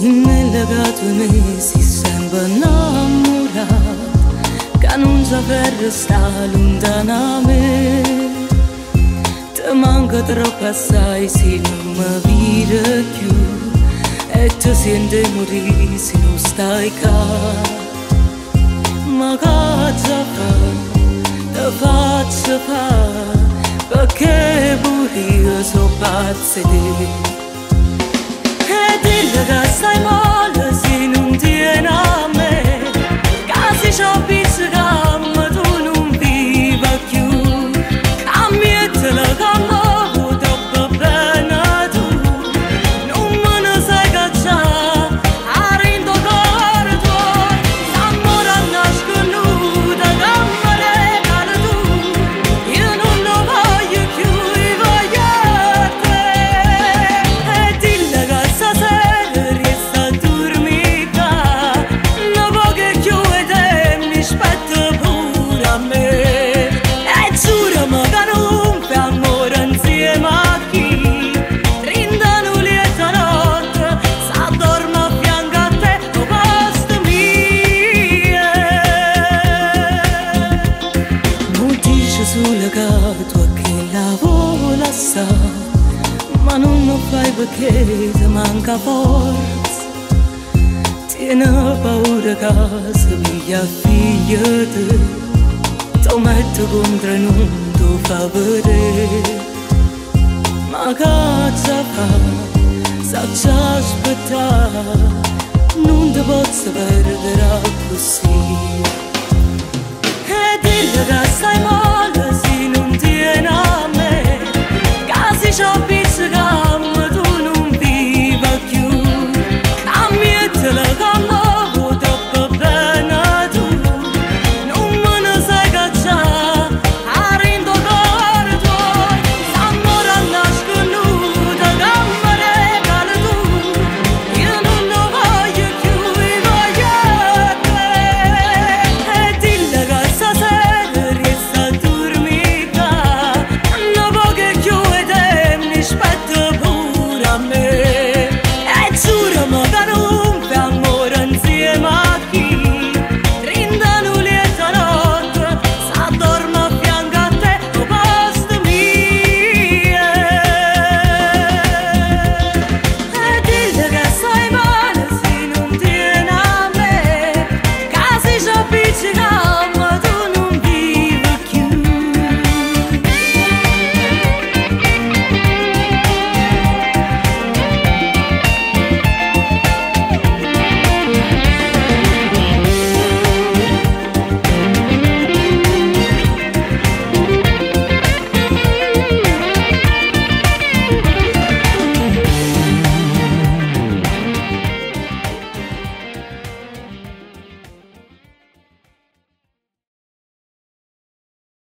Legato a me si sembra innamorato che non saper stare lontano a me. Ti manca troppo assai se non mi vedi più e ti senti morire se non stai qua. Ma cosa fa? Ti faccio fare perché pure io sono pazza di te. E dillo che stai male se non tieni a me, che se c'ho pizzica ma tu non vivi più. Ammettilo che mi troppo bene tu, non me ne sai cacciare, arrindo cuore tuo. L'amore nasconuto che me regala tu, io non lo voglio più, io voglio te. E dillo che legato a che lavoro lascia, ma non lo fai perché ti manca forza. Tieni paura che se piglia figlia te, ti metto contro e non ti fa vedere. Ma cosa fa? Sacci aspettare, non ti posso perdere così. E dillo che stai morto